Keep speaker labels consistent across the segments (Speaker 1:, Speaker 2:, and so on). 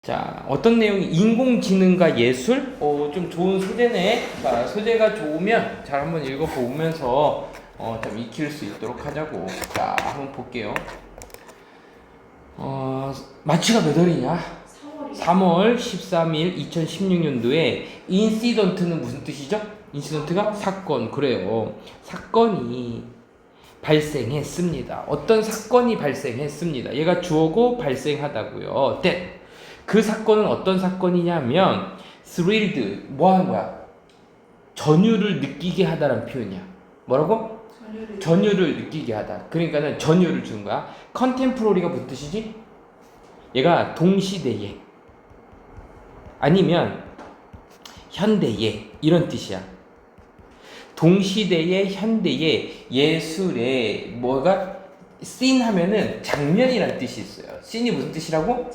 Speaker 1: 자, 어떤 내용이 인공지능과 예술? 좀 좋은 소재네. 자, 소재가 좋으면 잘 한번 읽어보면서 좀 익힐 수 있도록 하자고. 자, 한번 볼게요. 마취가 몇 월이냐? 3월 13일 2016년도에 인시던트는 무슨 뜻이죠? 인시던트가 사건. 그래요. 사건이 발생했습니다. 어떤 사건이 발생했습니다. 얘가 주어고 발생하다고요. 그 사건은 어떤 사건이냐면 thrilled 뭐 하는 거야? 전율을 느끼게 하다라는 표현이야. 뭐라고? 전율을 느끼게 하다. 그러니까는 전율을 주는 거야. contemporary가 무슨 뜻이지? 얘가 동시대에 아니면 현대에 이런 뜻이야. 동시대에 현대에 예술에 뭐가 씬 하면은 장면이라는 뜻이 있어요. 씬이 무슨 뜻이라고?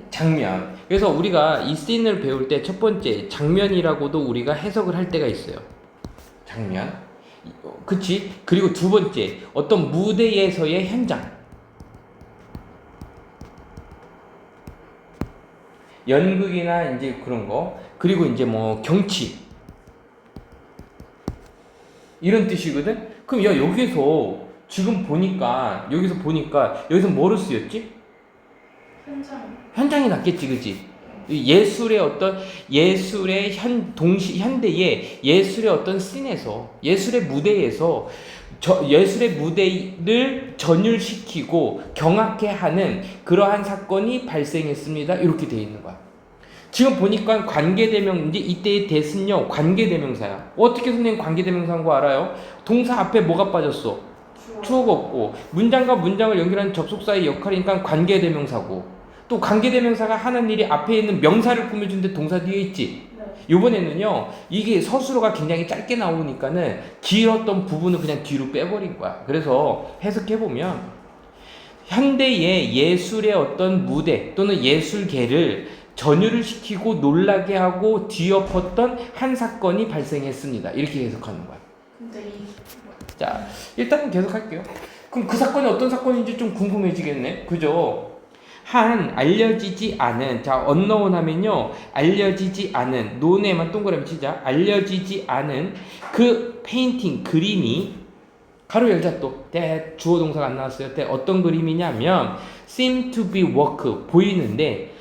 Speaker 1: 장면. 그래서 우리가 이 씬을 배울 때 첫 번째 장면이라고도 우리가 해석을 할 때가 있어요. 장면. 그치? 그리고 두 번째 어떤 무대에서의 현장. 연극이나 이제 그런 거. 그리고 이제 뭐 경치. 이런 뜻이거든? 그럼 야, 여기서 지금 보니까 여기서 뭐로 쓰였지? 현장이 낫겠지, 그치? 예술의 어떤 예술의 현대의 예술의 어떤 씬에서 예술의 무대에서 예술의 무대를 전율시키고 경악해 하는 그러한 사건이 발생했습니다. 이렇게 되어 있는 거야. 지금 보니까 관계대명, 이때의 대신요 관계대명사야. 어떻게 선생님 관계대명사인 거 알아요? 동사 앞에 뭐가 빠졌어? 주어가 없고 문장과 문장을 연결하는 접속사의 역할이니까 관계대명사고, 또 관계대명사가 하는 일이 앞에 있는 명사를 꾸며주는데 동사 뒤에 있지. 이번에는요 이게 서술어가 굉장히 짧게 나오니까는 길었던 부분을 그냥 뒤로 빼버린 거야. 그래서 해석해보면 현대의 예술의 어떤 무대 또는 예술계를 전율을 시키고 놀라게 하고 뒤엎었던 한 사건이 발생했습니다. 이렇게 해석하는 거야. 자, 일단은 계속 할게요. 그럼 그 사건이 어떤 사건인지 좀 궁금해지겠네. 그죠? 한 알려지지 않은, 자, unknown 하면요 알려지지 않은, 논에만 동그라미 치자. 알려지지 않은 그 페인팅, 그림이 가로 열자 또 주어 동사가 안 나왔어요. 어떤 그림이냐면 seem to be work, 보이는데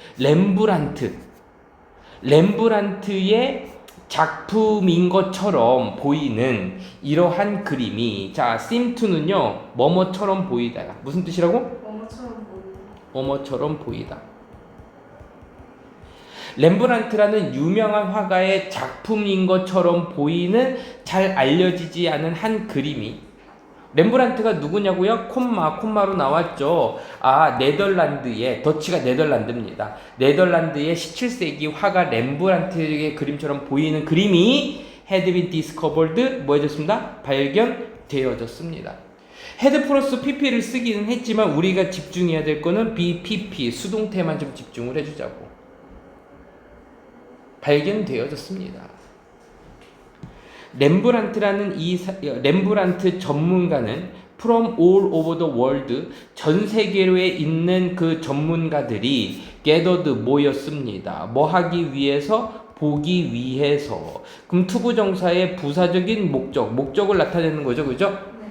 Speaker 1: 렘브란트의 작품인 것처럼 보이는 이러한 그림이, 자, seem to는요 뭐뭐처럼 보이다. 무슨 뜻이라고? 뭐뭐처럼 보이다. 렘브란트라는 유명한 화가의 작품인 것처럼 보이는 잘 알려지지 않은 한 그림이, 렘브란트가 누구냐고요? 콤마로 나왔죠. 네덜란드의, 더치가 네덜란드입니다. 네덜란드의 17세기 화가 렘브란트의 그림처럼 보이는 그림이 had been discovered, 뭐 해졌습니다? 발견되어졌습니다. had 플러스 pp를 쓰기는 했지만 우리가 집중해야 될 거는 bpp, 수동태만 좀 집중을 해주자고. 발견되어졌습니다. 렘브란트 전문가는 from all over the world, 전 세계에 있는 그 전문가들이 gathered, 모였습니다. 뭐 하기 위해서? 보기 위해서. 그럼 투부정사의 부사적인 목적을 나타내는 거죠. 그죠? 네.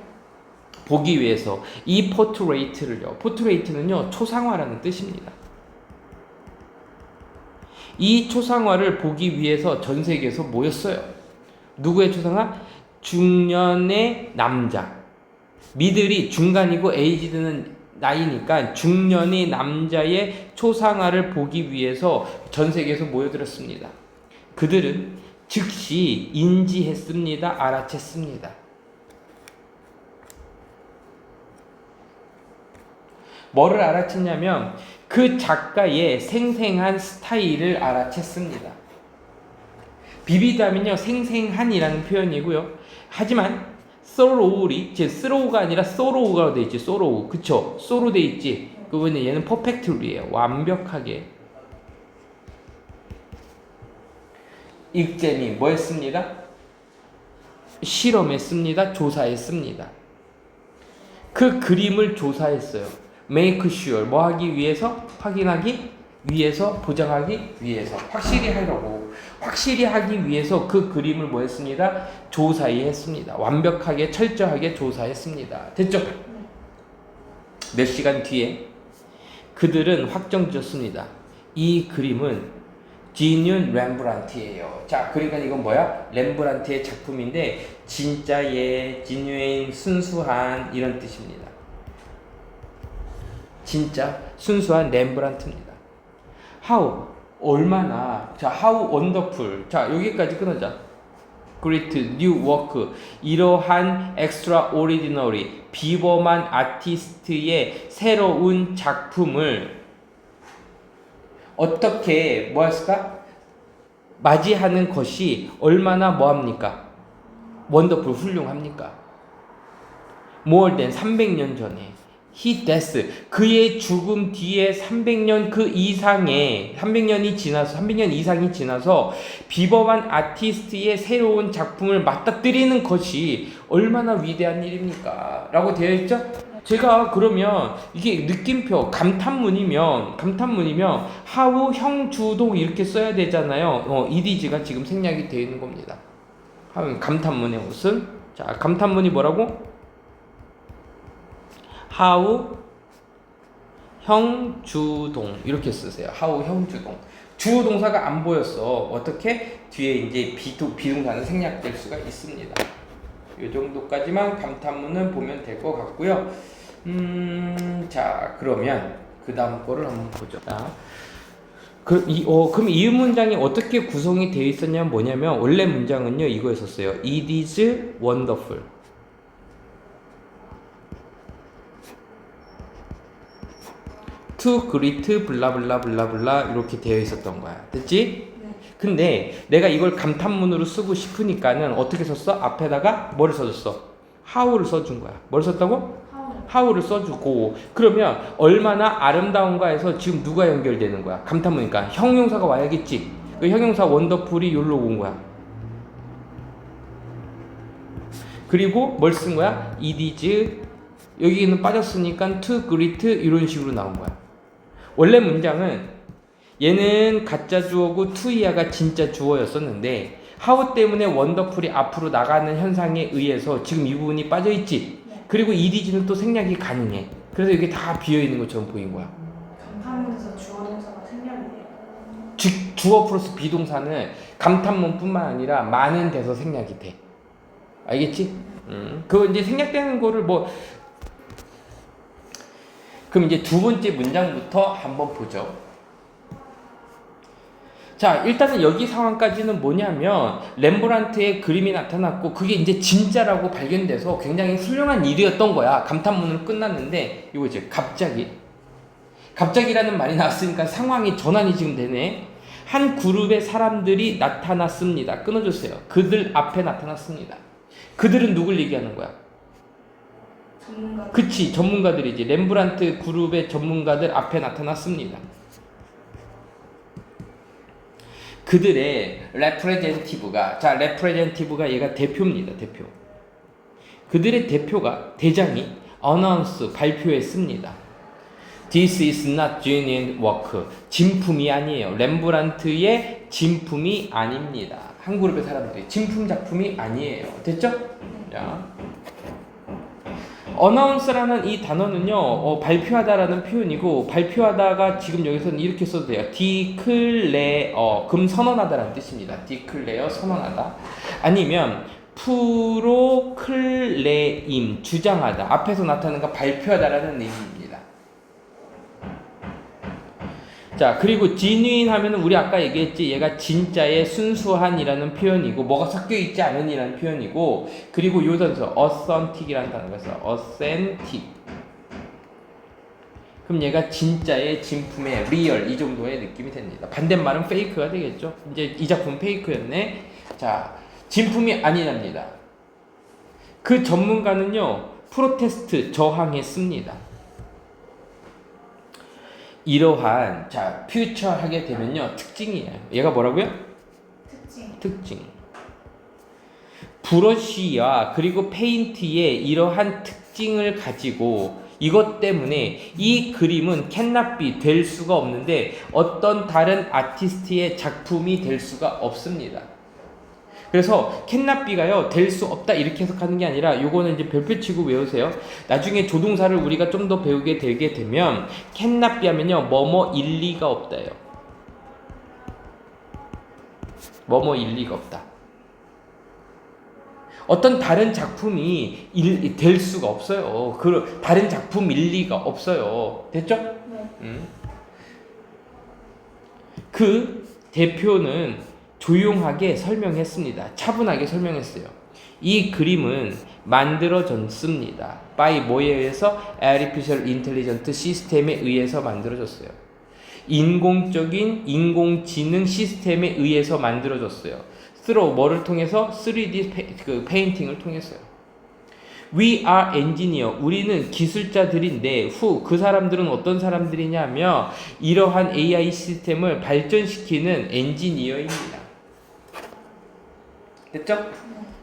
Speaker 1: 보기 위해서. 이 포트레이트는요 초상화라는 뜻입니다. 이 초상화를 보기 위해서 전 세계에서 모였어요. 누구의 초상화? 중년의 남자. 미들이 중간이고 에이지드는 나이니까 중년의 남자의 초상화를 보기 위해서 전 세계에서 모여들었습니다. 그들은 즉시 인지했습니다. 알아챘습니다. 뭐를 알아챘냐면 그 작가의 생생한 스타일을 알아챘습니다. 비비담은요 생생한이라는 표현이고요. 하지만 sorrow이 slow가 아니라 sorrow가 돼 있지. sorrow, 그쵸? sorrow 돼 있지. 그거는 얘는 perfectly예요. 완벽하게. 익제미 뭐 했습니다? 실험했습니다. 조사했습니다. 그 그림을 조사했어요. make sure 뭐 하기 위해서? 확인하기 위해서 보장하기 위해서 확실히 하기 위해서 그 그림을 뭐 했습니다? 조사히 했습니다. 완벽하게 철저하게 조사했습니다. 됐죠? 몇 시간 뒤에 그들은 확정지었습니다. 이 그림은 지뉴인 렘브란트예요. 자, 그러니까 이건 뭐야? 렘브란트의 작품인데 진짜의 지뉴인 순수한 이런 뜻입니다. 진짜 순수한 렘브란트입니다. How 얼마나 자 how wonderful 자 여기까지 끊어자. Great new work 이러한 extraordinary 비범한 아티스트의 새로운 작품을 어떻게 뭐 했을까? 맞이하는 것이 얼마나 뭐합니까? 원더풀 훌륭합니까? more than 300년 전에 He death 그의 죽음 뒤에 300년 그 이상의 300년 이상이 지나서 비범한 아티스트의 새로운 작품을 맞닥뜨리는 것이 얼마나 위대한 일입니까? 라고 되어 있죠? 제가 그러면 이게 느낌표 감탄문이면 하우 형주동 이렇게 써야 되잖아요. 이디즈가 지금 생략이 되어 있는 겁니다. 하우 감탄문의 옷은 자 감탄문이 뭐라고? 하우 형주동 이렇게 쓰세요. 하우 형주동. 주어 동사가 안 보였어. 어떻게? 뒤에 이제 비동사는 생략될 수가 있습니다. 이 정도까지만 감탄문은 보면 될 것 같고요. 자 그러면 그 다음 거를 한번 보죠. 자, 그럼 이 문장이 어떻게 구성이 되어 있었냐면 뭐냐면 원래 문장은요 이거였었어요. It is wonderful. to greet 블라블라블라블라 이렇게 되어 있었던 거야. 됐지? 네. 근데 내가 이걸 감탄문으로 쓰고 싶으니까는 어떻게 썼어? 앞에다가 뭐를 써줬어? how를 써준 거야. 뭘 썼다고? how를 써주고 그러면 얼마나 아름다운가 해서 지금 누가 연결되는 거야? 감탄문이니까 형용사가 와야겠지. 그 형용사 원더풀이 여기로 온 거야. 그리고 뭘 쓴 거야? it is 여기는 빠졌으니까 to greet 이런 식으로 나온 거야. 원래 문장은 얘는 가짜 주어고 to이야가 진짜 주어였었는데 how 때문에 원더풀이 앞으로 나가는 현상에 의해서 지금 이 부분이 빠져있지. 네. 그리고 이디지는 또 생략이 가능해. 그래서 이게 다 비어있는 것처럼 보인 거야.
Speaker 2: 감탄문에서 주어 동사가 생략이에요.
Speaker 1: 주어 플러스 비동사는 감탄문뿐만 아니라 많은 데서 생략이 돼. 알겠지? 그거 이제 생략되는 거를 뭐 그럼 이제 두 번째 문장부터 한번 보죠. 자, 일단은 여기 상황까지는 뭐냐면 렘브란트의 그림이 나타났고 그게 이제 진짜라고 발견돼서 굉장히 훌륭한 일이었던 거야. 감탄문으로 끝났는데 이거 이제 갑자기라는 말이 나왔으니까 상황이 전환이 지금 되네. 한 그룹의 사람들이 나타났습니다. 끊어주세요. 그들 앞에 나타났습니다. 그들은 누굴 얘기하는 거야?
Speaker 2: 전문가들.
Speaker 1: 그치, 전문가들이지. 렘브란트 그룹의 전문가들 앞에 나타났습니다. 그들의 레프레젠티브가 얘가 대표입니다. 대표. 그들의 대장이 어나운스 발표했습니다. This is not genuine work. 진품이 아니에요. 렘브란트의 진품이 아닙니다. 한 그룹의 사람들이 진품 작품이 아니에요. 됐죠? 자. 어나운스라는 이 단어는요, 발표하다라는 표현이고, 발표하다가 지금 여기서는 이렇게 써도 돼요. 디클레어, 금 선언하다라는 뜻입니다. 디클레어, 선언하다. 아니면, 프로클레임, 주장하다. 앞에서 나타나는 거 발표하다라는 의미입니다. 자, 그리고 genuine 하면은 우리 아까 얘기했지. 얘가 진짜의 순수한이라는 표현이고, 뭐가 섞여 있지 않은이라는 표현이고, 그리고 요 단서 authentic이라는 단어가 있어. authentic. 그럼 얘가 진짜의 진품의 real 이 정도의 느낌이 됩니다. 반대말은 fake가 되겠죠. 이제 이 작품 페이크였네. 자, 진품이 아니랍니다. 그 전문가는요, 프로테스트 저항했습니다. 이러한 자 퓨처 하게 되면요 특징이에요. 얘가 뭐라고요? 특징. 브러쉬와 그리고 페인트의 이러한 특징을 가지고 이것 때문에 이 그림은 cannot be 될 수가 없는데 어떤 다른 아티스트의 작품이 될 수가 없습니다. 그래서 cannot be가요 될 수 없다 이렇게 해석하는 게 아니라 요거는 이제 별표 치고 외우세요. 나중에 조동사를 우리가 좀 더 배우게 되게 되면 cannot be 하면요 뭐뭐 일리가 없다요. 뭐뭐 일리가 없다. 어떤 다른 작품이 될 수가 없어요. 그 다른 작품 일리가 없어요. 됐죠?
Speaker 2: 네.
Speaker 1: 그 대표는 조용하게 설명했습니다. 차분하게 설명했어요. 이 그림은 만들어졌습니다. by 뭐에 의해서? Artificial Intelligent 시스템에 의해서 만들어졌어요. 인공지능 시스템에 의해서 만들어졌어요. through 뭐를 통해서? 3D 페인팅을 통해서요. We are engineer. 우리는 기술자들인데 who 그 사람들은 어떤 사람들이냐면 이러한 AI 시스템을 발전시키는 엔지니어입니다. 됐죠?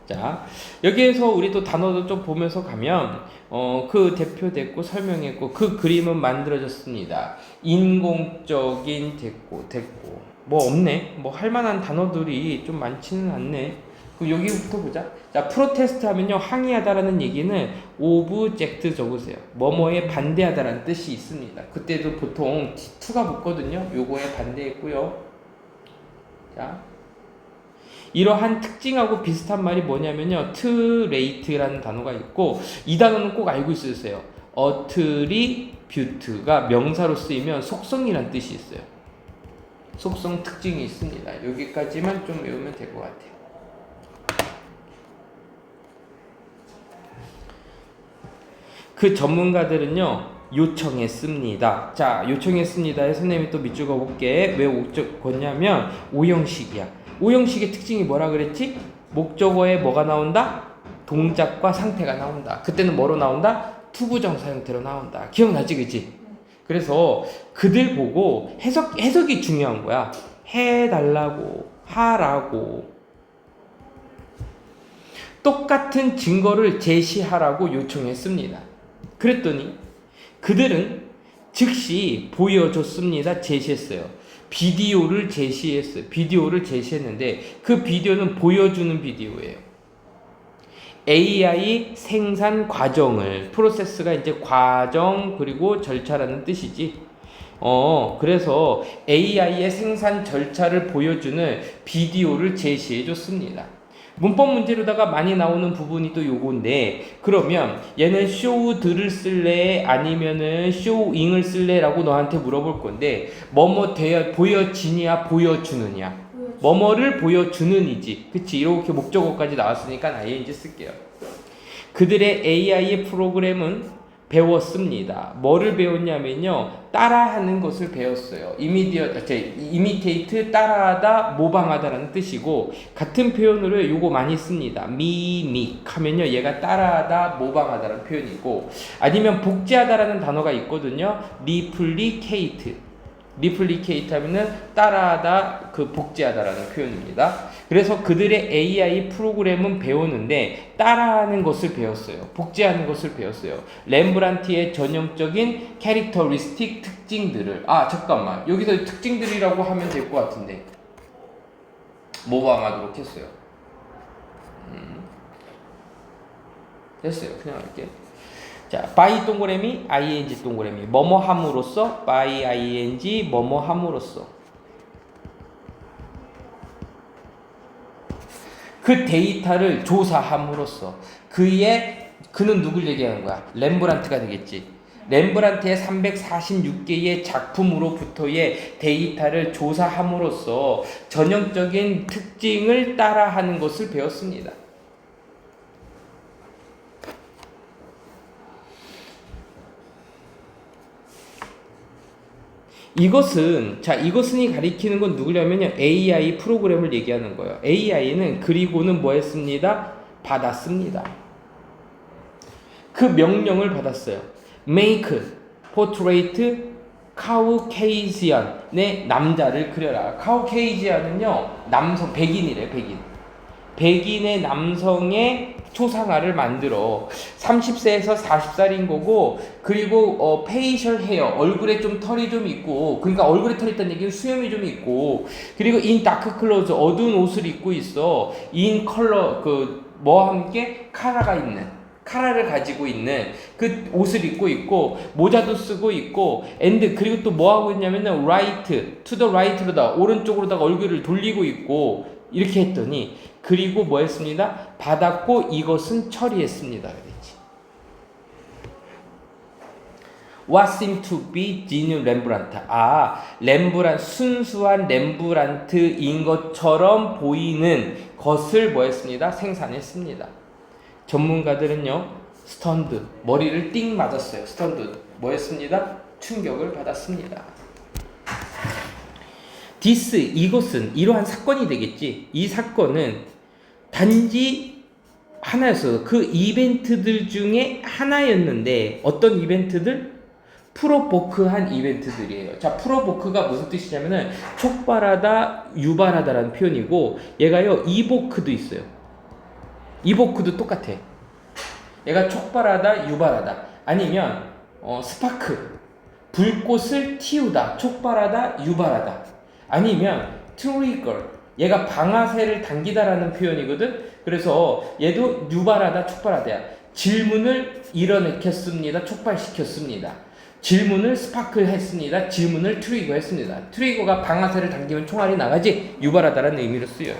Speaker 1: 자, 여기에서 우리 또 단어도 좀 보면서 가면 그 대표 됐고 설명했고 그 그림은 만들어졌습니다. 인공적인 됐고 뭐 없네. 뭐 할만한 단어들이 좀 많지는 않네. 그 여기부터 보자. 자, 프로테스트 하면요 항의하다라는 얘기는 오브젝트 적으세요. 뭐뭐에 반대하다라는 뜻이 있습니다. 그때도 보통 to가 붙거든요. 요거에 반대했고요. 자, 이러한 특징하고 비슷한 말이 뭐냐면요 트레이트라는 단어가 있고 이 단어는 꼭 알고 있으세요. 어트리뷰트가 명사로 쓰이면 속성이란 뜻이 있어요. 속성 특징이 있습니다. 여기까지만 좀 외우면 될 것 같아요. 그 전문가들은요 요청했습니다. 자, 요청했습니다에 선생님이 또 밑줄 그어볼게. 왜 그었냐면 오형식이야. 오형식의 특징이 뭐라 그랬지? 목적어에 뭐가 나온다? 동작과 상태가 나온다. 그때는 뭐로 나온다? 투부정사 형태로 나온다. 기억나지, 그치? 그래서 그들 보고 해석이 중요한 거야. 해달라고, 하라고. 똑같은 증거를 제시하라고 요청했습니다. 그랬더니 그들은 즉시 보여줬습니다. 제시했어요. 비디오를 제시했어요. 비디오를 제시했는데 그 비디오는 보여주는 비디오예요. AI 생산 과정을 프로세스가 이제 과정 그리고 절차라는 뜻이지. 그래서 AI의 생산 절차를 보여주는 비디오를 제시해 줬습니다. 문법 문제로다가 많이 나오는 부분이 또 요건데 그러면 얘는 show들을 쓸래 아니면은 showing을 쓸래 라고 너한테 물어볼 건데 뭐뭐 보여지냐 보여주느냐 뭐뭐를 보여주는이지 그치 이렇게 목적어까지 나왔으니까 ing 쓸게요. 그들의 AI의 프로그램은 배웠습니다. 뭐를 배웠냐면요 따라하는 것을 배웠어요. imitate 따라하다 모방하다라는 뜻이고 같은 표현으로 요거 많이 씁니다. mimic 하면요 얘가 따라하다 모방하다라는 표현이고 아니면 복제하다라는 단어가 있거든요. replicate 하면은 따라하다 복제하다라는 표현입니다. 그래서 그들의 AI 프로그램은 배우는데 따라하는 것을 배웠어요. 복제하는 것을 배웠어요. 렘브란트의 전형적인 캐릭터리스틱 특징들을 잠깐만 여기서 특징들이라고 하면 될 것 같은데 모방하도록 했어요. 됐어요. 그냥 할게. 자, by 동그라미, ing 동그라미. 뭐뭐 함으로써, by ing, 뭐뭐 함으로써. 그 데이터를 조사함으로써. 그는 누굴 얘기하는 거야? 렘브란트가 되겠지. 렘브란트의 346개의 작품으로부터의 데이터를 조사함으로써 전형적인 특징을 따라하는 것을 배웠습니다. 이것은이 가리키는 건 누구냐면요. AI 프로그램을 얘기하는 거예요. AI는 그리고는 뭐 했습니다? 받았습니다. 그 명령을 받았어요. Make portrait Caucasian의 남자를 그려라. Caucasian은요, 남성, 백인이래, 백인. 백인의 남성의 초상화를 만들어 30세에서 40살인 거고, 그리고 페이셜 헤어, 얼굴에 좀 털이 좀 있고, 그러니까 얼굴에 털이 있다는 얘기는 수염이 좀 있고, 그리고 인 다크 클로즈, 어두운 옷을 입고 있어. 인 컬러, 뭐와 함께 카라를 가지고 있는 그 옷을 입고 있고, 모자도 쓰고 있고, 그리고 또 뭐 하고 있냐면은 right to the right로다, 오른쪽으로다가 얼굴을 돌리고 있고, 이렇게 했더니, 그리고 뭐 했습니다? 받았고 이것은 처리했습니다. 그랬지. What seemed to be genuine 렘브란트. 순수한 렘브란트인 것처럼 보이는 것을 뭐 했습니다? 생산했습니다. 전문가들은요, 스턴드, 머리를 띵 맞았어요. 스턴드, 뭐 했습니다? 충격을 받았습니다. 이것은 이러한 사건이 되겠지. 이 사건은 단지 하나였어. 그 이벤트들 중에 하나였는데, 어떤 이벤트들? 프로보크한 이벤트들이에요. 자, 프로보크가 무슨 뜻이냐면은 촉발하다, 유발하다라는 표현이고, 얘가요, 이보크도 있어요. 이보크도 똑같아. 얘가 촉발하다, 유발하다. 아니면 스파크, 불꽃을 틔우다, 촉발하다, 유발하다. 아니면 트리거, 얘가 방아쇠를 당기다라는 표현이거든. 그래서 얘도 유발하다, 촉발하다야. 질문을 일어나켰습니다, 촉발시켰습니다. 질문을 스파크 했습니다, 질문을 트리거 했습니다. 트리거가 방아쇠를 당기면 총알이 나가지, 유발하다라는 의미로 쓰여요.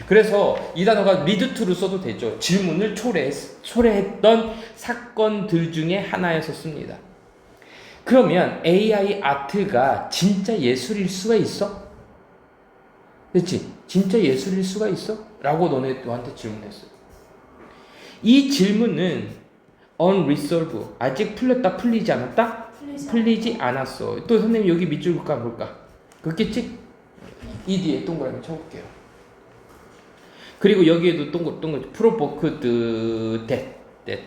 Speaker 1: 그래서 이 단어가 lead to로 써도 되죠. 질문을 초래했던 사건들 중에 하나였었습니다. 그러면 AI 아트가 진짜 예술일 수가 있어? 그렇지? 진짜 예술일 수가 있어? 라고 너네한테 질문했어요. 이 질문은 unresolved, 아직 풀리지 않았다? 풀리지 않았어. 또 선생님 여기 밑줄 볼까 볼까? 그렇겠지? 이 뒤에 동그라미 쳐볼게요. 그리고 여기에도 동글 프로보크드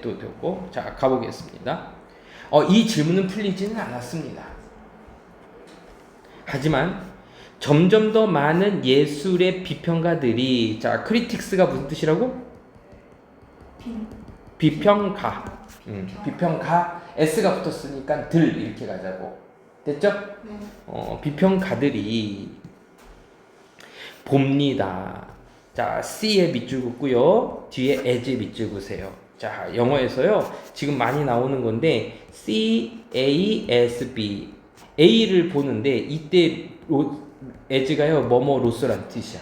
Speaker 1: 또 되고. 자, 가보겠습니다. 이 질문은 풀리지는 않았습니다. 하지만 점점 더 많은 예술의 비평가들이, 자, 크리틱스가 무슨 뜻이라고? 비평가. 비평가, S가 붙었으니까 들 이렇게 가자고. 됐죠? 네. 비평가들이 봅니다. 자, C에 밑줄 긋고요. 뒤에 as에 밑줄 그으세요. 자, 영어에서요, 지금 많이 나오는 건데, C, A, S, B. A를 보는데, 이때 as가요, 뭐뭐로서란 뜻이야.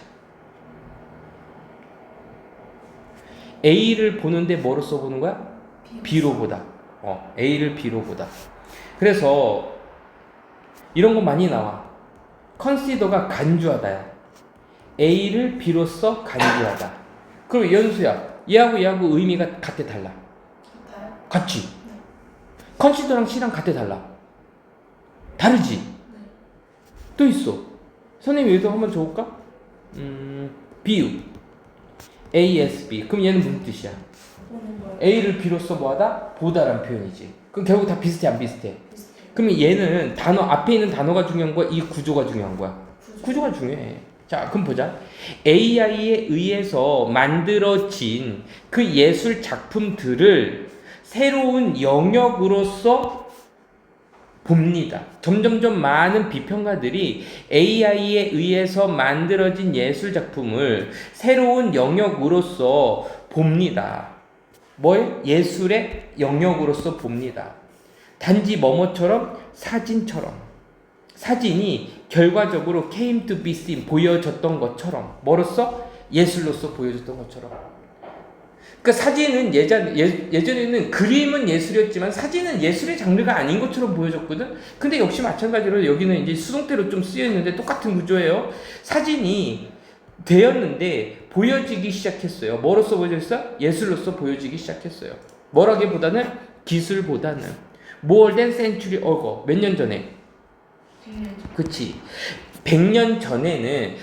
Speaker 1: A를 보는데 뭐로 써보는 거야? B로 보다. A를 B로 보다. 그래서 이런 거 많이 나와. 컨시더가 간주하다야. A를 B로써 간주하다. 그럼 연수야, 얘하고 의미가 같아 달라?
Speaker 2: 같아요?
Speaker 1: 같지?
Speaker 2: 네.
Speaker 1: 컨시더랑 C랑 같아 달라? 다르지?
Speaker 2: 네.
Speaker 1: 또 있어. 선생님 얘도 한번 줘볼까? 비유. ASB. 그럼 얘는 무슨 뜻이야? A를 B로써 뭐하다? 보다란 표현이지. 그럼 결국 다 비슷해, 안 비슷해?
Speaker 2: 비슷해.
Speaker 1: 그러면 얘는 앞에 있는 단어가 중요한 거야? 이 구조가 중요한 거야? 구조가 중요해. 자, 그럼 보자. AI에 의해서 만들어진 그 예술 작품들을 새로운 영역으로서 봅니다. 점점점 많은 비평가들이 AI에 의해서 만들어진 예술 작품을 새로운 영역으로서 봅니다. 뭘? 예술의 영역으로서 봅니다. 단지 뭐뭐처럼? 사진처럼. 사진이 결과적으로 came to be seen, 보여졌던 것처럼. 뭐로써? 예술로서 보여졌던 것처럼. 그러니까 사진은 예전에는 그림은 예술이었지만 사진은 예술의 장르가 아닌 것처럼 보여졌거든. 근데 역시 마찬가지로 여기는 이제 수동태로 좀 쓰여 있는데 똑같은 구조예요. 사진이 되었는데 보여지기 시작했어요. 뭐로서 보여졌어? 예술로서 보여지기 시작했어요. 뭐라기보다는 기술보다는 more than century ago. 몇 년 전에?
Speaker 2: 100년 전.
Speaker 1: 그치. 100년 전에는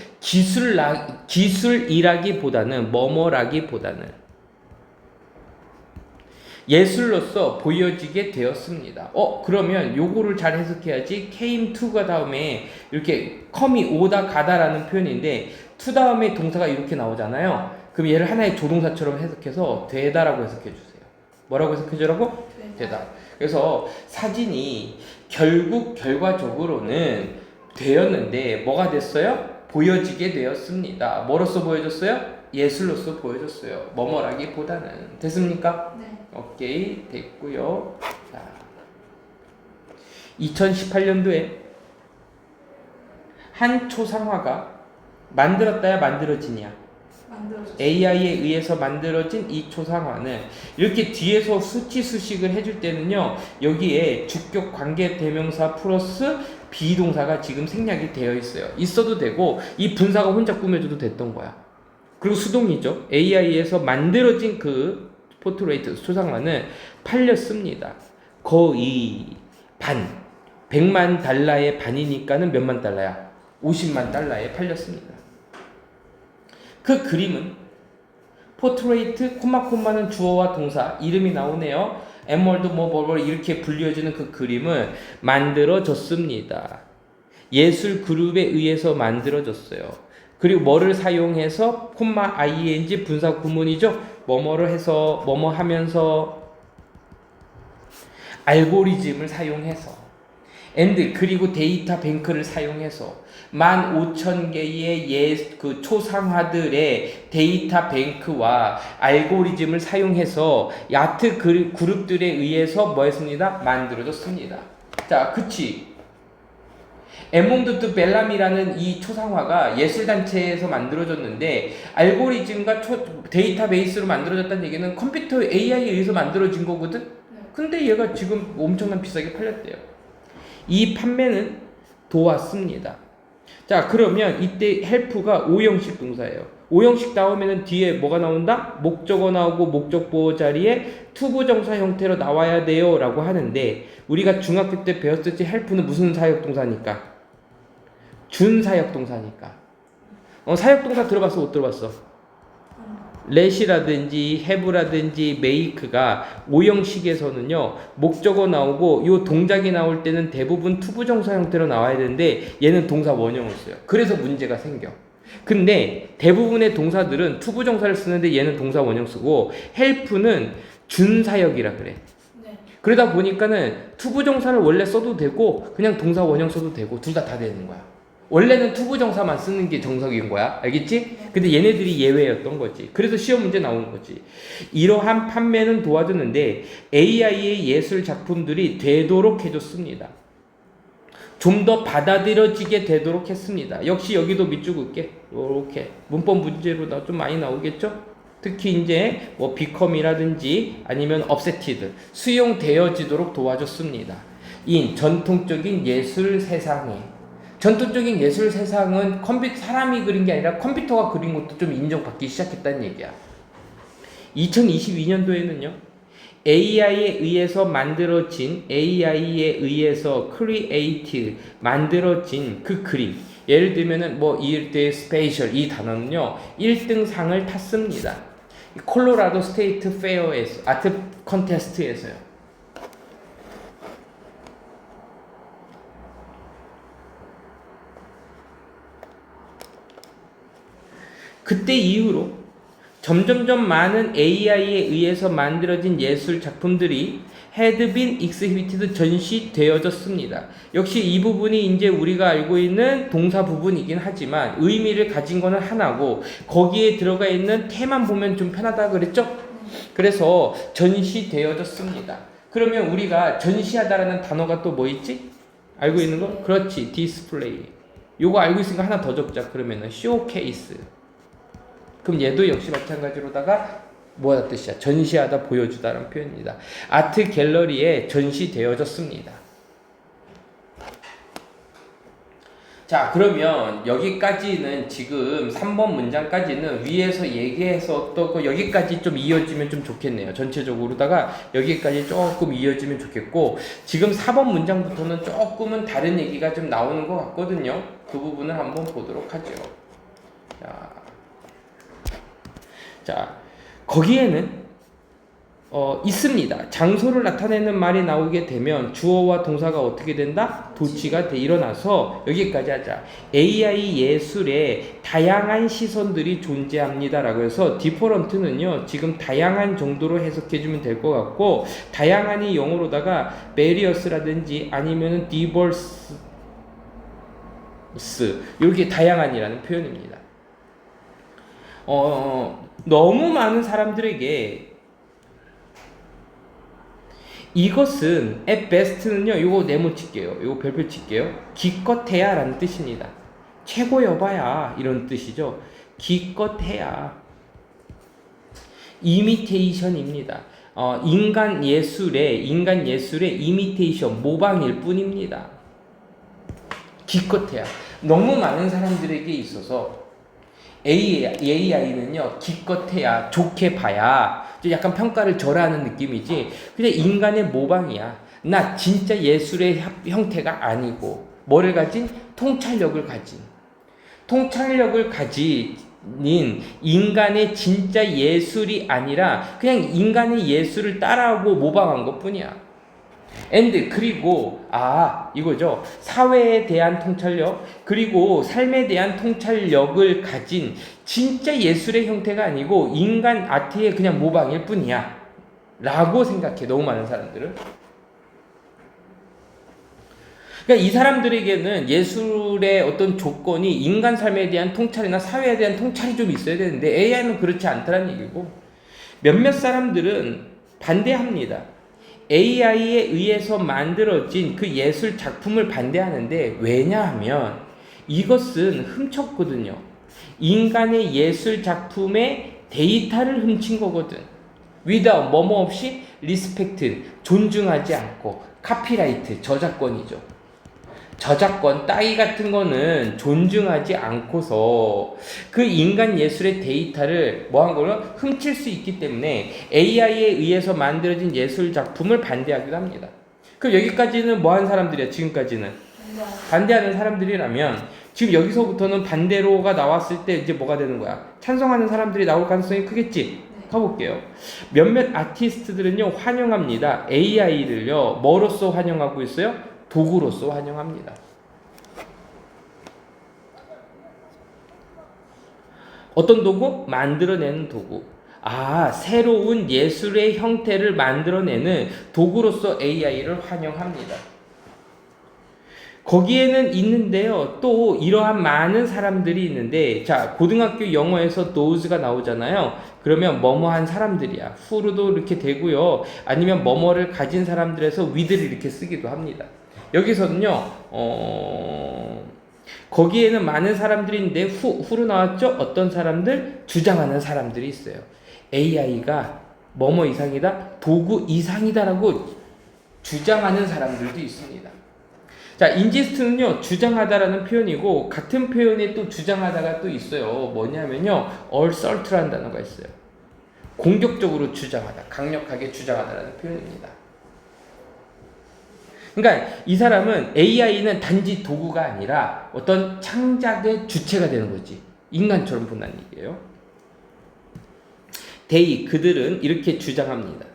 Speaker 1: 기술이라기보다는 뭐뭐라기보다는 예술로서 보여지게 되었습니다. 그러면 요거를 잘 해석해야지. came to가 다음에 이렇게 come이 오다 가다라는 표현인데 to 다음에 동사가 이렇게 나오잖아요. 그럼 얘를 하나의 조동사처럼 해석해서 되다라고 해석해 주세요. 뭐라고 해석해 주라고? 되다. 그래서 사진이 결국 결과적으로는 되었는데 뭐가 됐어요? 보여지게 되었습니다. 뭐로서 보여졌어요? 예술로서 보여졌어요. 뭐뭐라기보다는. 됐습니까?
Speaker 2: 네.
Speaker 1: 오케이, 됐고요. 자, 2018년도에 한 초상화가 만들었다야 만들어지냐?
Speaker 2: 만들어졌어요.
Speaker 1: AI에 의해서 만들어진 이 초상화는 이렇게 뒤에서 수치수식을 해줄 때는요, 여기에 주격 관계 대명사 플러스 비동사가 지금 생략이 되어 있어요. 있어도 되고 이 분사가 혼자 꾸며줘도 됐던 거야. 그리고 수동이죠. AI에서 만들어진 그 포트레이트 초상화는 팔렸습니다. 거의 반, 100만 달러의 반이니까는 몇만 달러야? 50만 달러에 팔렸습니다. 그 그림은 포트레이트 콤마는 주어와 동사 이름이 나오네요. 에멀드 뭐 이렇게 불려지는 그 그림은 만들어졌습니다. 예술 그룹에 의해서 만들어졌어요. 그리고 뭐를 사용해서 ing 분사 구문이죠. 뭐뭐를 해서 뭐뭐 하면서 알고리즘을 사용해서 and 그리고 데이터 뱅크를 사용해서 15,000개의 그 초상화들의 데이터 뱅크와 알고리즘을 사용해서 야트 그룹들에 의해서 뭐 했습니다? 만들어졌습니다. 자, 그치. 에몽드 벨람이라는 이 초상화가 예술단체에서 만들어졌는데 알고리즘과 데이터베이스로 만들어졌다는 얘기는 컴퓨터 AI에 의해서 만들어진 거거든? 근데 얘가 지금 엄청난 비싸게 팔렸대요. 이 판매는 도왔습니다. 자, 그러면 이때 help가 5형식 동사예요. 5형식 다음에는 뒤에 뭐가 나온다? 목적어 나오고 목적보호 자리에 투부정사 형태로 나와야 돼요 라고 하는데 우리가 중학교 때 배웠었지 help는 무슨 사역동사니까? 준사역동사니까. 사역동사 들어봤어? 못 들어봤어? let이라든지 have라든지 make가 5형식에서는요 목적어 나오고 요 동작이 나올 때는 대부분 투부정사 형태로 나와야 되는데 얘는 동사 원형을 써요. 그래서 문제가 생겨. 근데 대부분의 동사들은 투부정사를 쓰는데 얘는 동사 원형 쓰고 help는 준사역이라 그래. 그러다 보니까는 투부정사를 원래 써도 되고 그냥 동사 원형 써도 되고 둘 다 되는 거야. 원래는 투부정사만 쓰는 게 정석인 거야. 알겠지? 근데 얘네들이 예외였던 거지. 그래서 시험 문제 나온 거지. 이러한 판매는 도와주는데 AI의 예술 작품들이 되도록 해줬습니다. 좀 더 받아들여지게 되도록 했습니다. 역시 여기도 밑줄 긋게. 이렇게 문법 문제로 좀 많이 나오겠죠? 특히 이제 뭐 become이라든지 아니면 upsetted 수용되어지도록 도와줬습니다. 인 전통적인 예술 세상에 전통적인 예술 세상은 사람이 그린 게 아니라 컴퓨터가 그린 것도 좀 인정받기 시작했다는 얘기야. 2022년도에는요. AI에 의해서 created 만들어진 그 그림. 예를 들면은 뭐 이럴 때 스페셜 이 단어는요. 1등 상을 탔습니다. 콜로라도 스테이트 페어에서 아트 컨테스트에서요. 그때 이후로 점점점 많은 AI에 의해서 만들어진 예술 작품들이 had been exhibited 전시되어졌습니다. 역시 이 부분이 이제 우리가 알고 있는 동사 부분이긴 하지만 의미를 가진 거는 하나고 거기에 들어가 있는 태만 보면 좀 편하다 그랬죠? 그래서 전시되어졌습니다. 그러면 우리가 전시하다라는 단어가 또 뭐 있지? 알고 있는 거? 그렇지, 디스플레이. 요거 알고 있으니까 하나 더 적자. 그러면은 쇼케이스. 그럼 얘도 역시 마찬가지로다가 뭐야 뜻이야? 전시하다, 보여주다라는 표현입니다. 아트 갤러리에 전시되어졌습니다. 자, 그러면 여기까지는 지금 3번 문장까지는 위에서 얘기해서 또 여기까지 좀 이어지면 좀 좋겠네요. 전체적으로다가 여기까지 조금 이어지면 좋겠고 지금 4번 문장부터는 조금은 다른 얘기가 좀 나오는 것 같거든요. 그 부분을 한번 보도록 하죠. 자, 거기에는 있습니다. 장소를 나타내는 말이 나오게 되면 주어와 동사가 어떻게 된다? 도치가 일어나서 여기까지 하자. AI 예술의 다양한 시선들이 존재합니다라고 해서 different는요 지금 다양한 정도로 해석해주면 될 것 같고, 다양한이 영어로다가 various라든지 아니면은 diverse 이렇게 다양한이라는 표현입니다. 너무 많은 사람들에게 이것은 at best는요, 요거 네모 칠게요. 요거 별표 칠게요. 기껏해야 라는 뜻입니다. 최고여봐야 이런 뜻이죠. 기껏해야. 이미테이션입니다. 인간 예술의 이미테이션, 모방일 뿐입니다. 기껏해야. 너무 많은 사람들에게 있어서 AI는요, 기껏해야, 좋게 봐야, 약간 평가를 절하는 느낌이지, 그냥 인간의 모방이야. 나 진짜 예술의 형태가 아니고, 뭐를 가진? 통찰력을 가진 인간의 진짜 예술이 아니라, 그냥 인간의 예술을 따라하고 모방한 것 뿐이야. 그리고 이거죠. 사회에 대한 통찰력, 그리고 삶에 대한 통찰력을 가진 진짜 예술의 형태가 아니고 인간 아트의 그냥 모방일 뿐이야 라고 생각해, 너무 많은 사람들은. 그러니까 이 사람들에게는 예술의 어떤 조건이 인간 삶에 대한 통찰이나 사회에 대한 통찰이 좀 있어야 되는데, AI는 그렇지 않다는 얘기고, 몇몇 사람들은 반대합니다. AI에 의해서 만들어진 그 예술 작품을 반대하는데, 왜냐하면 이것은 훔쳤거든요. 인간의 예술 작품의 데이터를 훔친 거거든. without, 뭐뭐 없이, respect, 존중하지 않고, 카피라이트, 저작권이죠. 저작권 따위 같은 거는 존중하지 않고서 그 인간 예술의 데이터를 뭐한 거는 훔칠 수 있기 때문에 AI에 의해서 만들어진 예술 작품을 반대하기도 합니다. 그럼 여기까지는 뭐 한 사람들이야? 지금까지는 반대하는 사람들이라면, 지금 여기서부터는 반대로가 나왔을 때 이제 뭐가 되는 거야? 찬성하는 사람들이 나올 가능성이 크겠지? 가볼게요. 몇몇 아티스트들은요, 환영합니다. AI를요, 뭐로써 환영하고 있어요? 도구로서 환영합니다. 어떤 도구? 만들어내는 도구. 새로운 예술의 형태를 만들어내는 도구로서 AI를 환영합니다. 거기에는 있는데요, 또 이러한 많은 사람들이 있는데, 자, 고등학교 영어에서 those가 나오잖아요. 그러면 뭐뭐한 사람들이야. who로도 이렇게 되고요, 아니면 뭐뭐를 가진 사람들에서 with를 이렇게 쓰기도 합니다. 여기서는요, 거기에는 많은 사람들이 있는데, who로 나왔죠? 어떤 사람들? 주장하는 사람들이 있어요. AI가 뭐뭐 이상이다? 도구 이상이다라고 주장하는 사람들도 있습니다. 자, 인지스트는요, 주장하다라는 표현이고, 같은 표현에 또 주장하다가 또 있어요. 뭐냐면요, assault라는 단어가 있어요. 공격적으로 주장하다, 강력하게 주장하다라는 표현입니다. 그러니까 이 사람은, AI는 단지 도구가 아니라 어떤 창작의 주체가 되는 거지. 인간처럼 본다는 얘기예요. 그들은 이렇게 주장합니다.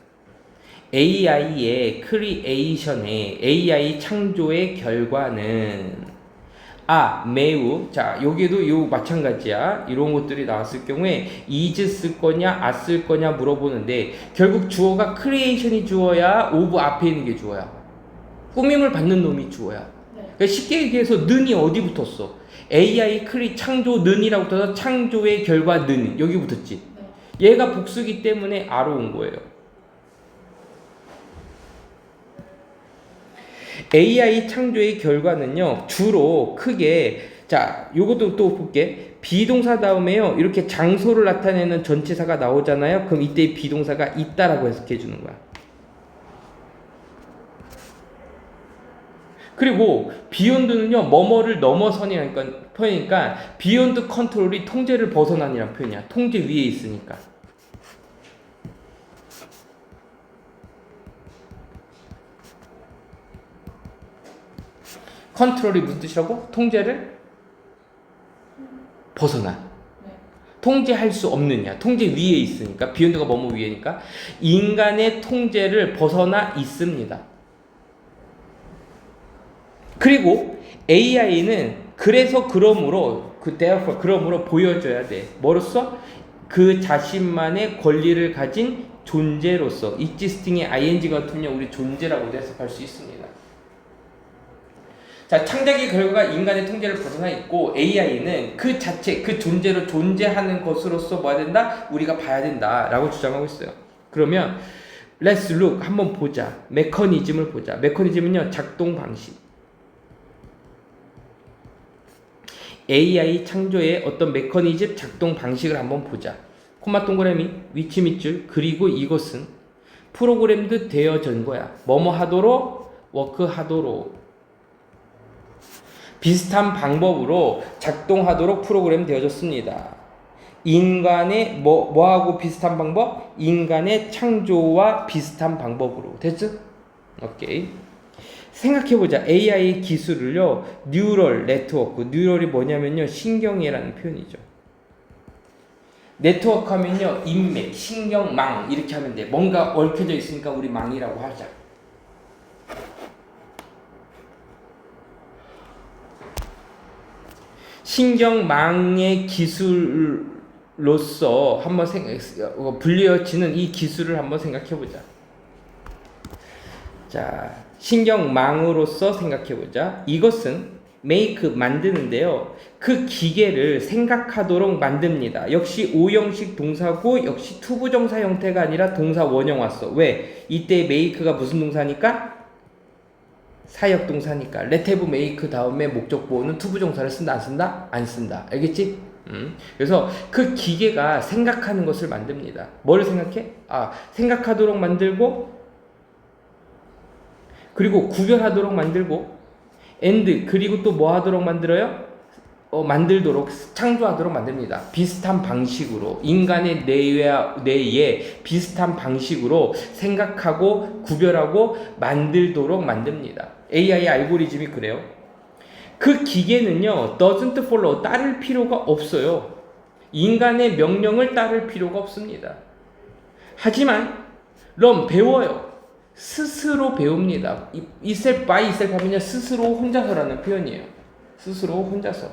Speaker 1: AI의 크리에이션의, AI 창조의 결과는 매우, 자, 여기도 요 마찬가지야. 이런 것들이 나왔을 경우에 is 쓸 거냐 are 쓸 거냐 물어보는데, 결국 주어가 크리에이션이 주어야, of 앞에 있는 게 주어야. 꾸밈을 받는 놈이 주어야. 그러니까 쉽게 얘기해서 는이 어디 붙었어? AI 창조 는이라고 붙어서 창조의 결과 는 여기 붙었지. 얘가 복수기 때문에 아로 온 거예요. AI 창조의 결과는요, 주로 크게, 자, 요것도 또 볼게. 비동사 다음에요, 이렇게 장소를 나타내는 전치사가 나오잖아요. 그럼 이때 비동사가 있다라고 해석해 주는 거야. 그리고 비욘드는요, 뭐뭐를 넘어선이라니까 표현이니까, 비욘드 컨트롤이 통제를 벗어난이라는 표현이야. 통제 위에 있으니까. 컨트롤이 무슨 뜻이라고? 통제를 벗어나. 통제할 수 없느냐. 통제 위에 있으니까. 비욘드가 뭐뭐 위에니까. 인간의 통제를 벗어나 있습니다. 그리고 AI는 그래서 그러므로 therefore 그러므로 보여줘야 돼. 뭐로써? 그 자신만의 권리를 가진 존재로서. existing의 ing가 같으면 우리 존재라고도 해석할 수 있습니다. 자, 창작의 결과가 인간의 통제를 벗어나 있고 AI는 그 자체, 그 존재로 존재하는 것으로서 뭐 해야 된다? 우리가 봐야 된다라고 주장하고 있어요. 그러면 Let's look. 한번 보자. 메커니즘을 보자. 메커니즘은요, 작동 방식. AI 창조의 어떤 메커니즘 작동 방식을 한번 보자. 콤마 동그라미, 위치 밑줄, 그리고 이것은 프로그램도 되어진 거야. 뭐뭐 하도록, 워크 하도록. 비슷한 방법으로 작동하도록 프로그램 되어졌습니다. 인간의 뭐하고 비슷한 방법? 인간의 창조와 비슷한 방법으로. 됐죠? 오케이. 생각해보자. AI 기술을요, 뉴럴 네트워크. 뉴럴이 뭐냐면요, 신경이라는 표현이죠. 네트워크 하면요, 인맥, 신경망 이렇게 하면 돼. 뭔가 얽혀져 있으니까 우리 망이라고 하자. 신경망의 기술로서 한번 불리어지는 이 기술을 한번 생각해보자. 자, 신경망으로서 생각해보자. 이것은 make 만드는데요, 그 기계를 생각하도록 만듭니다. 역시 오형식 동사고 역시 투부정사 형태가 아니라 동사 원형 왔어. 왜? 이때 make가 무슨 동사니까? 사역 동사니까. let have make 다음에 목적 보호는 투부정사를 쓴다 안 쓴다? 안 쓴다. 알겠지? 그래서 그 기계가 생각하는 것을 만듭니다. 뭘 생각해? 생각하도록 만들고, 그리고 구별하도록 만들고, and 그리고 또 뭐 하도록 만들어요? 만들도록, 창조하도록 만듭니다. 비슷한 방식으로, 인간의 뇌에 비슷한 방식으로 생각하고 구별하고 만들도록 만듭니다. AI 알고리즘이 그래요. 그 기계는요, doesn't follow, 따를 필요가 없어요. 인간의 명령을 따를 필요가 없습니다. 하지만 배워요. 스스로 배웁니다. by itself 하면요, 스스로 혼자서라는 표현이에요. 스스로 혼자서.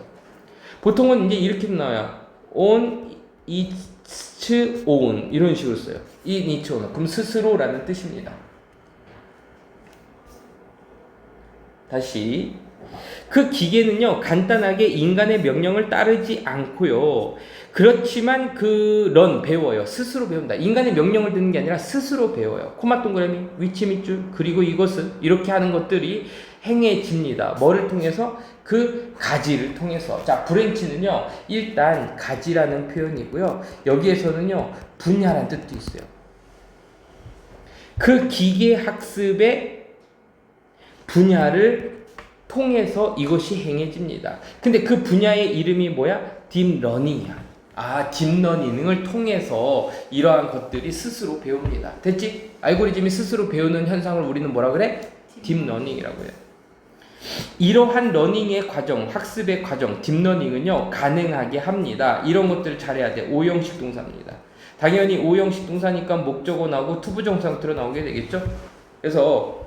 Speaker 1: 보통은 이제 이렇게 나와요. on its own 이런 식으로 써요. in its own. 그럼 스스로라는 뜻입니다. 다시. 그 기계는요, 간단하게 인간의 명령을 따르지 않고요. 그렇지만 배워요. 스스로 배운다. 인간의 명령을 듣는 게 아니라 스스로 배워요. 코마 동그라미, 위치 밑줄, 그리고 이것은 이렇게 하는 것들이 행해집니다. 뭐를 통해서? 그 가지를 통해서. 자, 브랜치는요, 일단 가지라는 표현이고요. 여기에서는요, 분야라는 뜻도 있어요. 그 기계 학습의 분야를 통해서 이것이 행해집니다. 근데 그 분야의 이름이 뭐야? 딥러닝이야. 딥러닝을 통해서 이러한 것들이 스스로 배웁니다. 됐지? 알고리즘이 스스로 배우는 현상을 우리는 뭐라 그래? 딥러닝이라고 해요. 이러한 러닝의 과정, 학습의 과정, 딥러닝은요, 가능하게 합니다. 이런 것들을 잘해야 돼. 오형식 동사입니다. 당연히 오형식 동사니까 목적어 나오고 투부정사 형태로 나오게 되겠죠? 그래서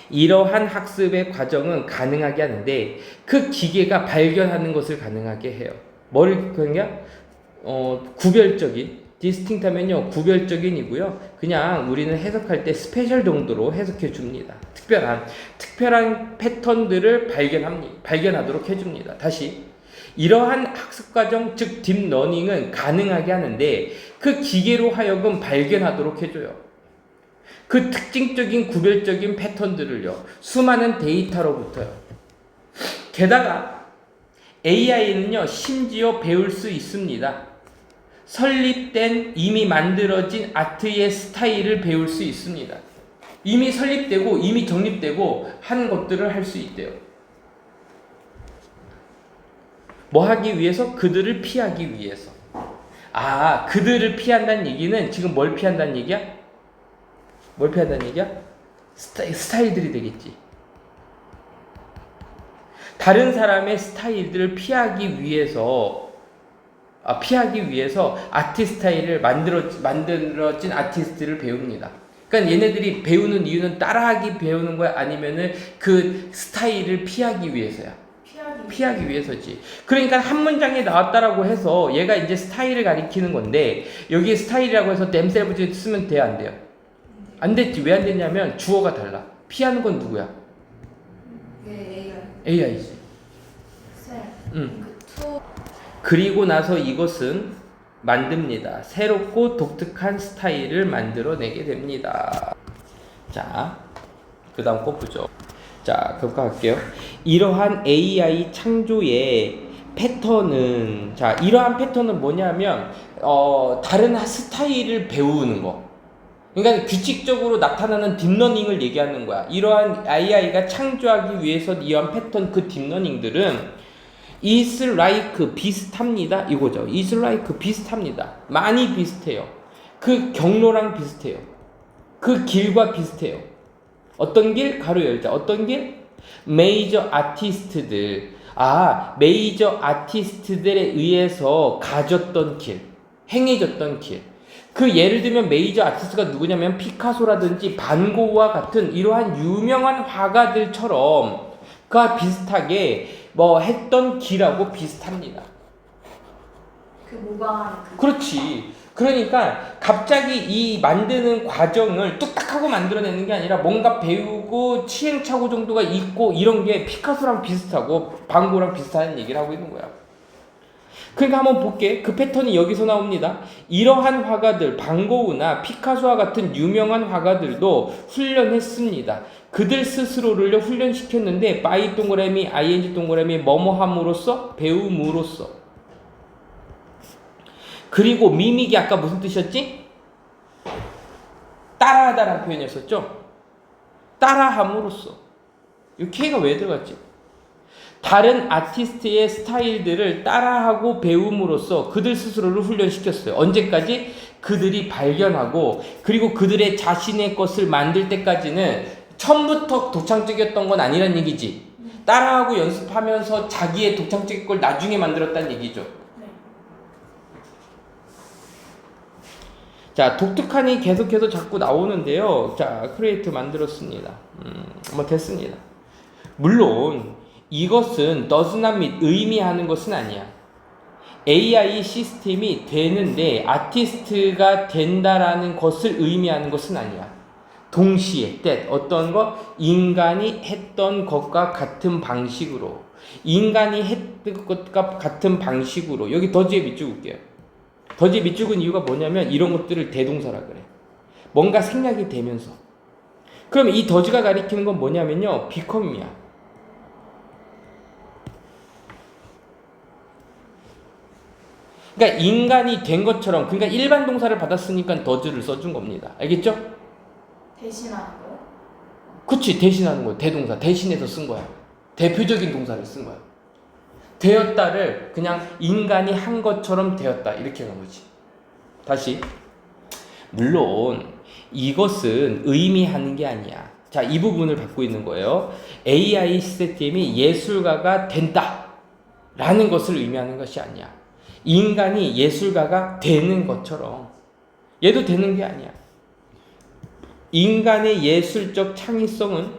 Speaker 1: 이러한 학습의 과정은 가능하게 하는데, 그 기계가 발견하는 것을 가능하게 해요. 뭐를 그냥 구별적인, distinct 하면요, 구별적인이고요. 그냥 우리는 해석할 때 스페셜 정도로 해석해 줍니다. 특별한 패턴들을 발견하도록 해줍니다. 다시. 이러한 학습 과정, 즉 딥러닝은 가능하게 하는데, 그 기계로 하여금 발견하도록 해줘요. 그 특징적인 구별적인 패턴들을요, 수많은 데이터로부터요. 게다가 AI는요, 심지어 배울 수 있습니다. 설립된, 이미 만들어진 아트의 스타일을 배울 수 있습니다. 이미 설립되고 이미 정립되고 한 것들을 할 수 있대요. 뭐 하기 위해서? 그들을 피하기 위해서. 그들을 피한다는 얘기는 지금 뭘 피한다는 얘기야? 뭘 피한다는 얘기야? 스타일들이 되겠지. 다른 사람의 스타일들을 피하기 위해서 아티 스타일을 만들어진 아티스트를 배웁니다. 그러니까 얘네들이 배우는 이유는 따라하기 배우는 거야? 아니면은 그 스타일을 피하기 위해서야? 피하기 위해서지. 그러니까 한 문장에 나왔다라고 해서 얘가 이제 스타일을 가리키는 건데 여기에 스타일이라고 해서 themselves 쓰면 돼요, 안 돼요? 안 됐지. 왜 안 됐냐면 주어가 달라. 피하는 건 누구야?
Speaker 2: 네,
Speaker 1: AI지.
Speaker 2: 셀.
Speaker 1: 응.
Speaker 2: 투.
Speaker 1: 그리고 나서 이것은 만듭니다. 새롭고 독특한 스타일을 만들어내게 됩니다. 자, 그 다음 거 보죠. 자, 그럼 갈게요. 이러한 AI 창조의 패턴은, 자, 이러한 패턴은 뭐냐면, 다른 스타일을 배우는 거. 그러니까 규칙적으로 나타나는 딥러닝을 얘기하는 거야. 이러한 AI가 창조하기 위해서 이러한 패턴, 그 딥러닝들은 is like 비슷합니다. 이거죠. is like 비슷합니다. 많이 비슷해요. 그 경로랑 비슷해요. 그 길과 비슷해요. 어떤 길? 가로 열자. 어떤 길? 메이저 아티스트들. 메이저 아티스트들에 의해서 가졌던 길. 행해졌던 길. 그 예를 들면 메이저 아티스트가 누구냐면 피카소라든지 반고흐와 같은 이러한 유명한 화가들처럼 그와 비슷하게 했던 길하고 비슷합니다.
Speaker 2: 그 모방하는 그.
Speaker 1: 그렇지. 그러니까 갑자기 이 만드는 과정을 뚝딱하고 만들어내는 게 아니라 뭔가 배우고 시행착오 정도가 있고 이런 게 피카소랑 비슷하고 반고흐랑 비슷한 얘기를 하고 있는 거야. 그러니까 한번 볼게. 그 패턴이 여기서 나옵니다. 이러한 화가들, 반고흐나 피카소와 같은 유명한 화가들도 훈련했습니다. 그들 스스로를 훈련시켰는데 by 동그라미, ing 동그라미 뭐뭐함으로써 배움으로써. 그리고 미믹이 아까 무슨 뜻이었지? 따라하다라는 표현이었었죠? 따라함으로써. 이 K가 왜 들어갔지? 다른 아티스트의 스타일들을 따라하고 배움으로써 그들 스스로를 훈련시켰어요. 언제까지? 그들이 발견하고 그리고 그들의 자신의 것을 만들 때까지는 처음부터 독창적이었던 건 아니란 얘기지. 따라하고 연습하면서 자기의 독창적인 걸 나중에 만들었다는 얘기죠.
Speaker 2: 네.
Speaker 1: 자, 독특하니 계속해서 자꾸 나오는데요. 자, 크리에이트 만들었습니다. 됐습니다. 물론 이것은 does not mean 의미하는 것은 아니야. AI 시스템이 되는데 아티스트가 된다라는 것을 의미하는 것은 아니야. 동시에 that 어떤 거? 인간이 했던 것과 같은 방식으로 인간이 했던 것과 같은 방식으로 여기 더지에 밑줄을게요. 더지에 밑줄은 이유가 뭐냐면 이런 것들을 대동사라 그래. 뭔가 생략이 되면서. 그럼 이 더지가 가리키는 건 뭐냐면요. become이야. 그러니까 인간이 된 것처럼 그러니까 일반 동사를 받았으니까 더즈를 써준 겁니다. 알겠죠?
Speaker 2: 대신하는 거요?
Speaker 1: 그치, 대신하는 거예요. 대동사 대신해서 쓴 거야. 대표적인 동사를 쓴 거야. 되었다를 그냥 인간이 한 것처럼 되었다 이렇게 하는 거지. 다시. 물론 이것은 의미하는 게 아니야. 자, 이 부분을 받고 있는 거예요. AI 시스템이 예술가가 된다 라는 것을 의미하는 것이 아니야. 인간이 예술가가 되는 것처럼 얘도 되는 게 아니야. 인간의 예술적 창의성은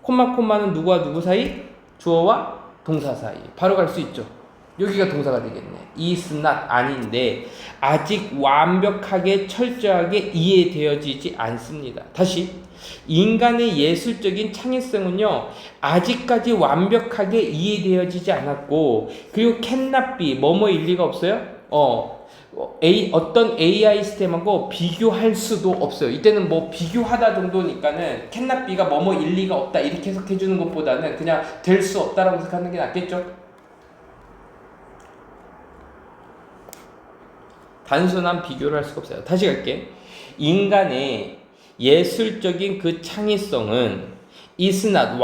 Speaker 1: 콤마는 누구와 누구 사이? 주어와 동사 사이. 바로 갈 수 있죠. 여기가 동사가 되겠네. is not 아닌데 아직 완벽하게 철저하게 이해되어지지 않습니다. 다시 인간의 예술적인 창의성은요 아직까지 완벽하게 이해되어지지 않았고 그리고 cannot be 뭐뭐일 리가 없어요. 어떤 AI 시스템하고 비교할 수도 없어요. 이때는 뭐 비교하다 정도니까는 cannot be가 뭐뭐일 리가 없다 이렇게 해석해 주는 것보다는 그냥 될 수 없다라고 해석하는 게 낫겠죠. 단순한 비교를 할 수가 없어요. 다시 갈게. 인간의 예술적인 그 창의성은 is not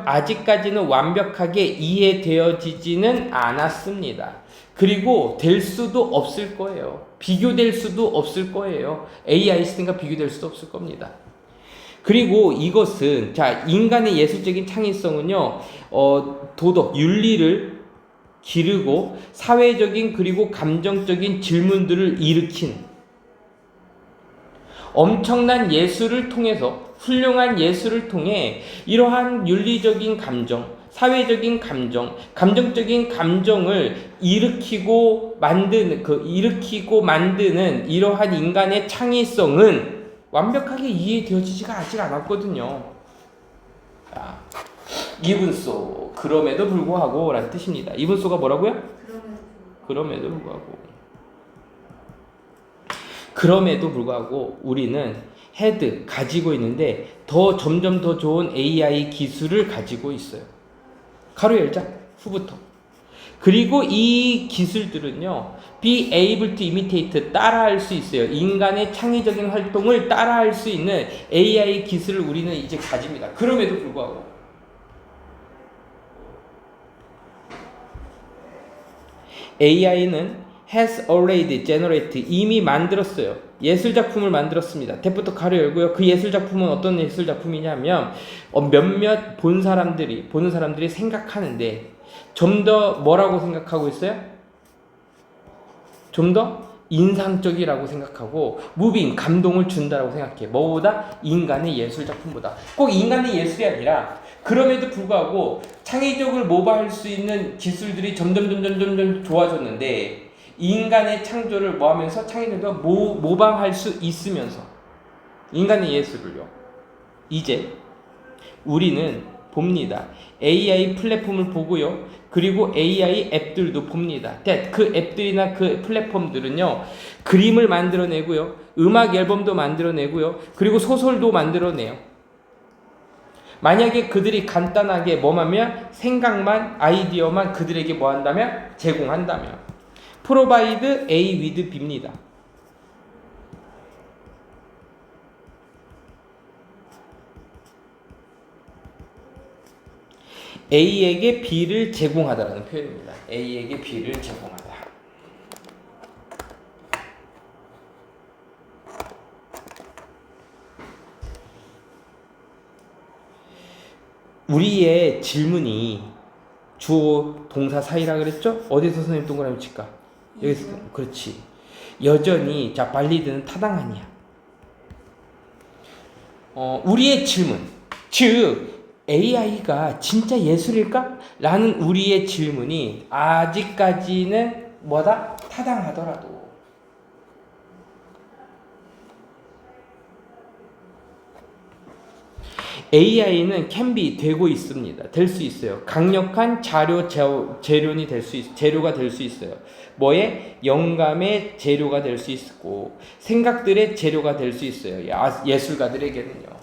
Speaker 1: 아직까지는 완벽하게 이해되어지지는 않았습니다. 그리고 될 수도 없을 거예요. 비교될 수도 없을 거예요. AI 시스템과 비교될 수도 없을 겁니다. 그리고 이것은 자 인간의 예술적인 창의성은요 도덕, 윤리를 기르고 사회적인 그리고 감정적인 질문들을 일으킨 엄청난 예술을 통해서 훌륭한 예술을 통해 이러한 윤리적인 감정, 사회적인 감정, 감정적인 감정을 일으키고 만드는 이러한 인간의 창의성은 완벽하게 이해되어지지가 아직 않았거든요. 자, even so, 그럼에도 불구하고 라는 뜻입니다. even so가 뭐라고요? 그럼에도 불구하고 우리는 가지고 있는데 점점 더 좋은 AI 기술을 가지고 있어요. 가로 열자 후부터. 그리고 이 기술들은요, be able to imitate, 따라할 수 있어요. 인간의 창의적인 활동을 따라할 수 있는 AI 기술을 우리는 이제 가집니다. 그럼에도 불구하고 AI는 has already generated, 이미 만들었어요. 예술작품을 만들었습니다. 대부터 가로 열고요. 그 예술작품은 어떤 예술작품이냐면 몇몇 보는 사람들이 생각하는데 좀 더 뭐라고 생각하고 있어요? 좀 더 인상적이라고 생각하고 무빙, 감동을 준다라고 생각해. 뭐보다? 인간의 예술작품보다. 꼭 인간의 예술이 아니라 그럼에도 불구하고 창의적을 모방할 수 있는 기술들이 점점 좋아졌는데 인간의 창조를 뭐하면서 창의적으로 모방할 수 있으면서 인간의 예술을요. 이제 우리는 봅니다. AI 플랫폼을 보고요. 그리고 AI 앱들도 봅니다. 그 앱들이나 그 플랫폼들은요, 그림을 만들어내고요, 음악 앨범도 만들어내고요, 그리고 소설도 만들어내요. 만약에 그들이 간단하게 뭐하면 생각만, 아이디어만 그들에게 뭐한다면 제공한다면 provide A with B입니다. A에게 B를 제공하다라는 표현입니다. A에게 B를 제공하다. 우리의 질문이 주어 동사 사이라 그랬죠? 어디서 선생님 동그라미 칠까? 여기서. 그렇지. 여전히 발리드는 타당하냐? 우리의 질문, 즉 AI가 진짜 예술일까? 라는 우리의 질문이 아직까지는 뭐다? 타당하더라도 AI는 can be 되고 있습니다. 될 수 있어요. 강력한 재료가 될 수 있어요. 뭐의? 영감의 재료가 될 수 있고 생각들의 재료가 될 수 있어요. 예술가들에게는요.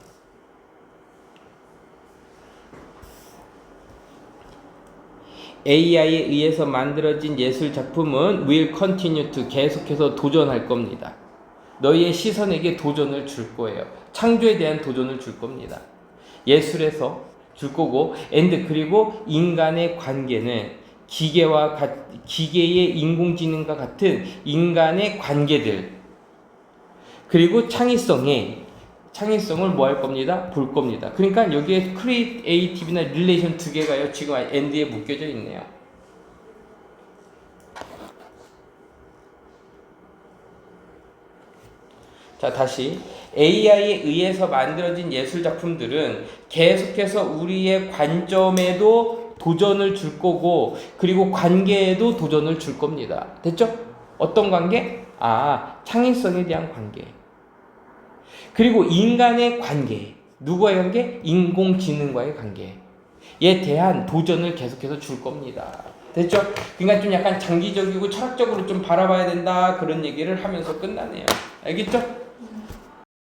Speaker 1: AI에 의해서 만들어진 예술 작품은 will continue to, 계속해서 도전할 겁니다. 너희의 시선에게 도전을 줄 거예요. 창조에 대한 도전을 줄 겁니다. 예술에서 줄 거고, 그리고 인간의 관계는 기계의 인공지능과 같은 인간의 관계들, 그리고 창의성을 뭐 할 겁니다? 볼 겁니다. 그러니까 여기에 크리에이티브나 릴레이션 두 개가요, 지금 엔드에 묶여져 있네요. 자, 다시. AI에 의해서 만들어진 예술 작품들은 계속해서 우리의 관점에도 도전을 줄 거고, 그리고 관계에도 도전을 줄 겁니다. 됐죠? 어떤 관계? 창의성에 대한 관계. 그리고 인간의 관계, 누구와의 관계? 인공지능과의 관계에 대한 도전을 계속해서 줄 겁니다. 됐죠? 그러니까 좀 약간 장기적이고 철학적으로 좀 바라봐야 된다, 그런 얘기를 하면서 끝나네요. 알겠죠?